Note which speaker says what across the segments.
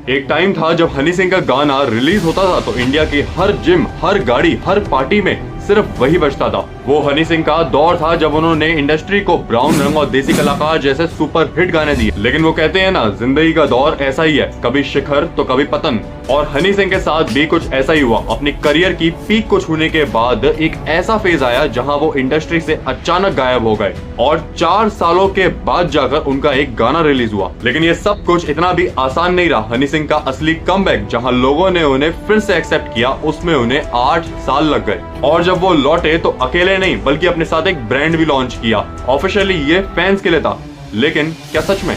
Speaker 1: एक टाइम था जब हनी सिंह का गाना रिलीज होता था तो इंडिया की हर जिम, हर गाड़ी, हर पार्टी में सिर्फ वही बजता था। वो हनी सिंह का दौर था जब उन्होंने इंडस्ट्री को ब्राउन रंग और देसी कलाकार जैसे सुपर हिट गाने दिए। लेकिन वो कहते हैं ना, जिंदगी का दौर ऐसा ही है, कभी शिखर तो कभी पतन। और हनी सिंह के साथ भी कुछ ऐसा ही हुआ। अपनी करियर की पीक को छूने के बाद एक ऐसा फेज आया जहां वो इंडस्ट्री से अचानक गायब हो गए और 4 सालों के बाद जाकर उनका एक गाना रिलीज हुआ। लेकिन ये सब कुछ इतना भी आसान नहीं रहा। हनी सिंह का असली कमबैक जहां लोगों ने उन्हें फिर से एक्सेप्ट किया, उसमें उन्हें 8 साल लग गए। और जब वो लौटे तो अकेले नहीं बल्कि अपने साथ एक ब्रांड भी लॉन्च किया। ऑफिशियली ये फैंस के लिए था, लेकिन क्या सच में?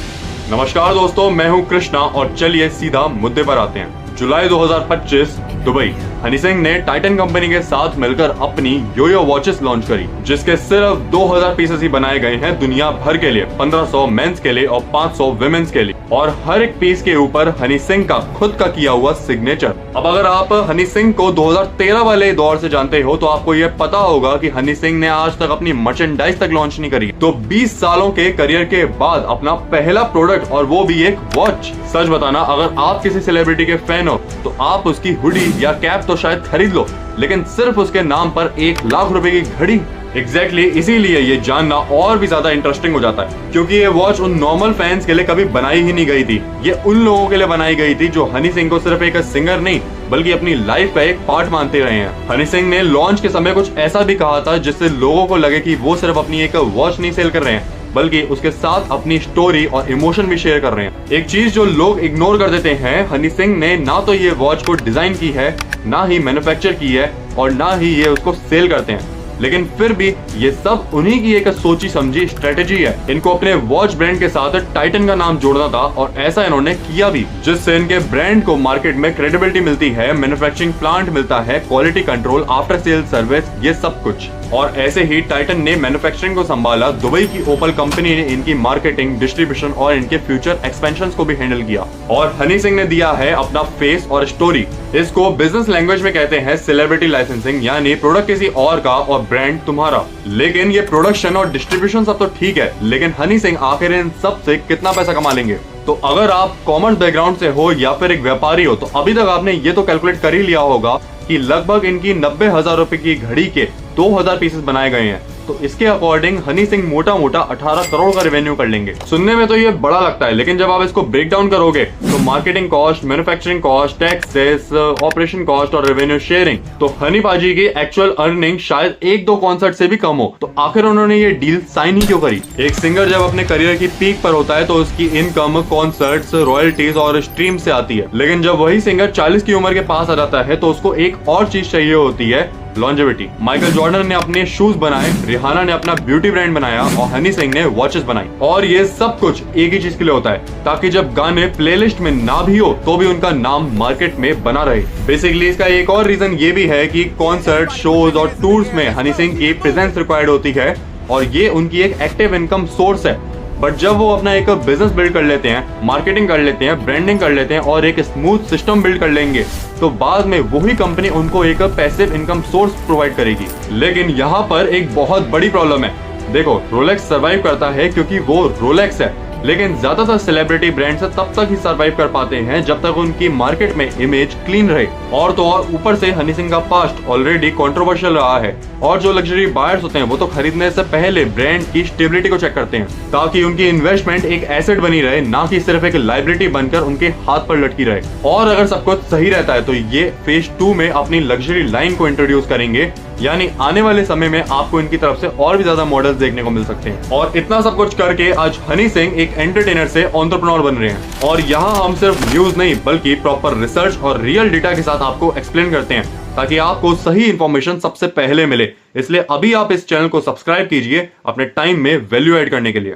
Speaker 1: नमस्कार दोस्तों, मैं हूं कृष्णा और चलिए सीधा मुद्दे पर आते हैं। जुलाई 2025 दुबई। हनी सिंह ने टाइटन कंपनी के साथ मिलकर अपनी योयो वॉचेस लॉन्च करी, जिसके सिर्फ 2000 पीसेस ही बनाए गए हैं दुनिया भर के लिए, 1500 मेंस के लिए और 500 विमेंस के लिए। और हर एक पीस के ऊपर हनी सिंह का खुद का किया हुआ सिग्नेचर। अब अगर आप हनी सिंह को 2013 वाले दौर से जानते हो तो आपको ये पता होगा कि हनी सिंह ने आज तक अपनी मर्चेंडाइज तक लॉन्च नहीं करी। तो 20 सालों के करियर के बाद अपना पहला प्रोडक्ट, और वो भी एक वॉच। सच बताना, अगर आप किसी सेलिब्रिटी के फैन हो तो आप उसकी हुडी या कैप तो शायद खरीद लो, लेकिन सिर्फ उसके नाम पर 1 लाख रुपए की घड़ी? एग्जैक्टली इसीलिए ये जानना और भी ज्यादा इंटरेस्टिंग हो जाता है, क्योंकि ये वॉच उन नॉर्मल फैंस के लिए कभी बनाई ही नहीं गई थी। ये उन लोगों के लिए बनाई गई थी जो हनी सिंह को सिर्फ एक सिंगर नहीं बल्कि अपनी लाइफ का एक पार्ट मानते रहे हैं। हनी सिंह ने लॉन्च के समय कुछ ऐसा भी कहा था जिससे लोगों को लगे कि वो सिर्फ अपनी एक वॉच नहीं सेल कर रहे हैं बल्कि उसके साथ अपनी स्टोरी और इमोशन भी शेयर कर रहे हैं। एक चीज जो लोग इग्नोर कर देते हैं, हनी सिंह ने ना तो ये वॉच को डिजाइन की है, ना ही मैन्युफैक्चर की है, और ना ही ये उसको सेल करते हैं। लेकिन फिर भी ये सब उन्हीं की एक सोची समझी स्ट्रेटेजी है। इनको अपने वॉच ब्रांड के साथ टाइटन का नाम जोड़ना था और ऐसा इन्होंने किया भी, जिससे इनके ब्रांड को मार्केट में क्रेडिबिलिटी मिलती है, मैन्युफैक्चरिंग प्लांट मिलता है, quality control, after sale service, ये सब कुछ। और ऐसे ही टाइटन ने मैन्युफैक्चरिंग को संभाला। दुबई की ओपल कंपनी ने इनकी मार्केटिंग, डिस्ट्रीब्यूशन और इनके फ्यूचर एक्सपेंशन को भी हैंडल किया। और हनी सिंह ने दिया है अपना फेस और स्टोरी। इसको बिजनेस लैंग्वेज में कहते हैं सेलिब्रिटी लाइसेंसिंग, यानी प्रोडक्ट किसी और का और ब्रांड तुम्हारा। लेकिन ये प्रोडक्शन और डिस्ट्रीब्यूशन सब तो ठीक है, लेकिन हनी सिंह आखिर इन सब से कितना पैसा कमा लेंगे? तो अगर आप कॉमर्स बैकग्राउंड से हो या फिर एक व्यापारी हो तो अभी तक आपने ये तो कैलकुलेट कर ही लिया होगा कि लगभग इनकी 90,000 रुपए की घड़ी के 2000 पीसेस बनाए गए हैं। तो इसके अकॉर्डिंग हनी सिंह मोटा मोटा 18 करोड़ का रेवेन्यू कर लेंगे। सुनने में तो ये बड़ा लगता है, लेकिन जब आप इसको ब्रेक डाउन करोगे तो marketing cost, manufacturing cost, taxes, operation cost और रेवेन्यू शेयरिंग, तो हनी पाजी की एक्चुअल अर्निंग शायद 1-2 कॉन्सर्ट से भी कम हो। तो आखिर उन्होंने ये डील साइन ही क्यों करी? एक सिंगर जब अपने करियर की पीक पर होता है तो उसकी इनकम कॉन्सर्ट्स, रॉयल्टीज और स्ट्रीम से आती है। लेकिन जब वही सिंगर 40 की उम्र के पास आ जाता है तो उसको एक और चीज चाहिए होती है, लॉन्जेविटी। माइकल जॉर्डन ने अपने शूज बनाए, रिहाना ने अपना ब्यूटी ब्रांड बनाया और हनी सिंह ने वॉचेस बनाई। और ये सब कुछ एक ही चीज के लिए होता है, ताकि जब गाने प्लेलिस्ट में ना भी हो तो भी उनका नाम मार्केट में बना रहे। बेसिकली इसका एक और रीजन ये भी है कि कॉन्सर्ट, शोज और टूर्स में हनी सिंह की प्रेजेंस रिक्वायर्ड होती है और ये उनकी एक एक्टिव इनकम सोर्स है। बट जब वो अपना एक बिजनेस बिल्ड कर लेते हैं, मार्केटिंग कर लेते हैं, ब्रांडिंग कर लेते हैं और एक स्मूथ सिस्टम बिल्ड कर लेंगे, तो बाद में वही कंपनी उनको एक पैसिव इनकम सोर्स प्रोवाइड करेगी। लेकिन यहाँ पर एक बहुत बड़ी प्रॉब्लम है। देखो, रोलेक्स सर्वाइव करता है क्योंकि वो रोलेक्स है, लेकिन ज्यादातर सेलिब्रिटी ब्रांड्स तब तक ही सर्वाइव कर पाते हैं जब तक उनकी मार्केट में इमेज क्लीन रहे। और तो और ऊपर से हनी सिंह का पास्ट ऑलरेडी कंट्रोवर्शियल रहा है, और जो लग्जरी बायर्स होते हैं वो तो खरीदने से पहले ब्रांड की स्टेबिलिटी को चेक करते हैं, ताकि उनकी इन्वेस्टमेंट एक एसेट बनी रहे, ना कि सिर्फ एक लाइबिलिटी बनकर उनके हाथ पर लटकी रहे। और अगर सब कुछ सही रहता है तो ये फेज 2 में अपनी लग्जरी लाइन को इंट्रोड्यूस करेंगे, यानी आने वाले समय में आपको इनकी तरफ से और भी ज्यादा मॉडल्स देखने को मिल सकते हैं। और इतना सब कुछ करके आज हनी सिंह एक एंटरटेनर से एंटरप्रेन्योर बन रहे हैं। और यहाँ हम सिर्फ न्यूज नहीं बल्कि प्रॉपर रिसर्च और रियल डेटा के साथ आपको एक्सप्लेन करते हैं, ताकि आपको सही इंफॉर्मेशन सबसे पहले मिले। इसलिए अभी आप इस चैनल को सब्सक्राइब कीजिए अपने टाइम में वैल्यू ऐड करने के लिए।